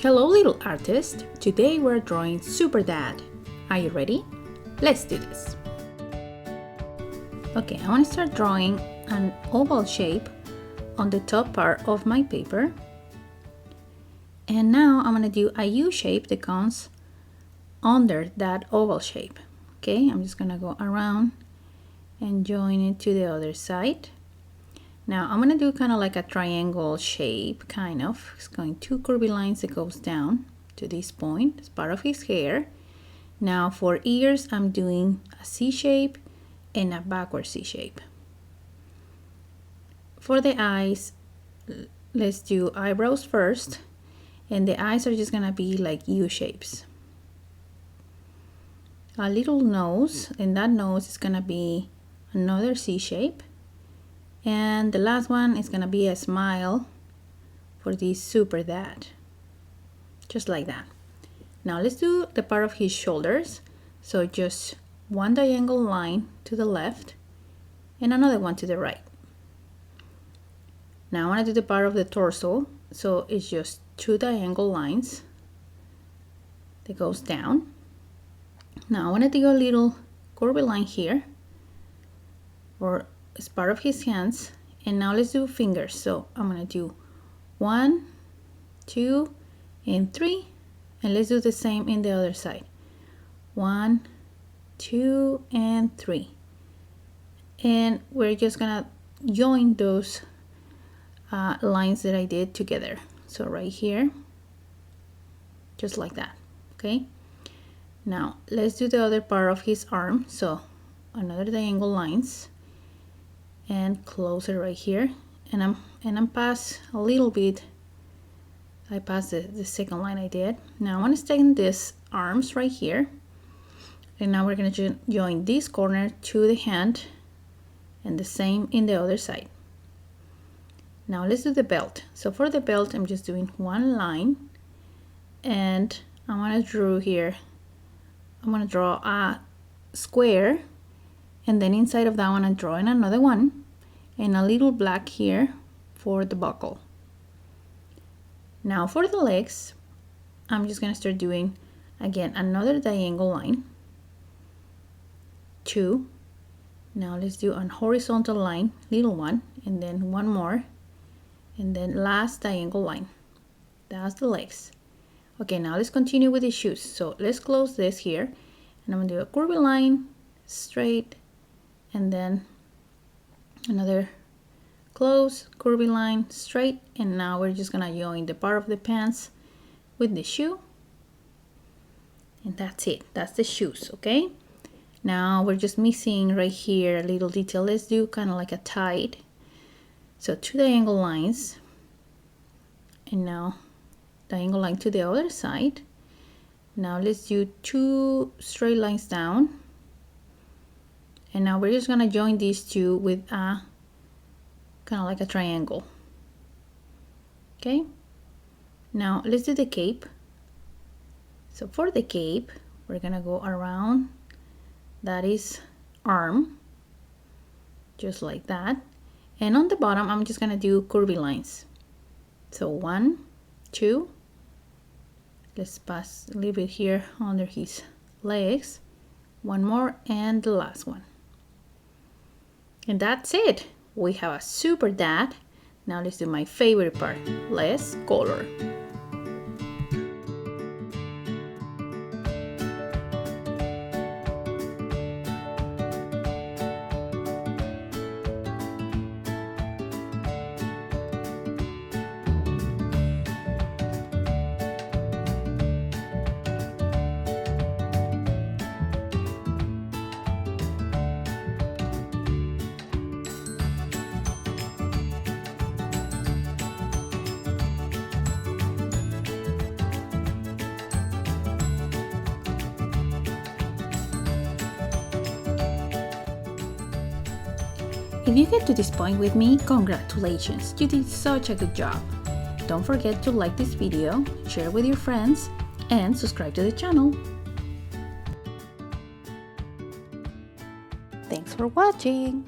Hello little artist, today we're drawing Super Dad. Are you ready? Let's do this. Okay, I want to start drawing an oval shape on the top part of my paper. And now I'm going to do a U shape that comes under that oval shape. Okay, I'm just going to go around and join it to the other side. Now I'm going to do kind of like a triangle shape, kind of. It's going two curvy lines that goes down to this point. It's part of his hair. Now for ears, I'm doing a C shape and a backward C shape. For the eyes, let's do eyebrows first. And the eyes are just going to be like U shapes. A little nose, and that nose is going to be another C shape. And the last one is going to be a smile for this Super Dad. Just like that. Now let's do the part of his shoulders. So just one diagonal line to the left and another one to the right. Now I want to do the part of the torso. So it's just two diagonal lines that goes down. Now I want to do a little curvy line here for as part of his hands, and now let's do fingers. So I'm gonna do 1, 2, and 3, and let's do the same in the other side. 1, 2, and 3, and we're just gonna join those lines that I did together. So right here, just like that. Okay. Now let's do the other part of his arm. So another diagonal lines. And closer right here, and I'm past a little bit. I passed the second line I did. Now I want to extend these arms right here, and now we're going to join this corner to the hand, and the same in the other side. Now let's do the belt. So for the belt, I'm just doing one line, and I want to draw here. I'm going to draw a square. And then inside of that one, I'm drawing another one and a little black here for the buckle. Now for the legs, I'm just going to start doing again another diagonal line. 2. Now let's do a horizontal line, little one, and then one more, and then last diagonal line. That's the legs. Okay, now let's continue with the shoes. So let's close this here, and I'm going to do a curvy line, straight, and then another close curvy line, straight, and now we're just gonna join the part of the pants with the shoe, and that's it. That's the shoes. Okay, now we're just missing right here a little detail. Let's do kind of like a tie. So two diagonal lines, and now diagonal line to the other side. Now let's do two straight lines down. And now we're just gonna join these two with a kind of like a triangle. Okay. Now let's do the cape. So for the cape, we're gonna go around. That is arm, just like that. And on the bottom, I'm just gonna do curvy lines. So 1, 2. Let's pass a little bit here under his legs. One more, and the last one. And that's it. We have a Super Dad. Now let's do my favorite part. Let's color. If you get to this point with me, congratulations, you did such a good job. Don't forget to like this video, share with your friends, and subscribe to the channel. Thanks for watching.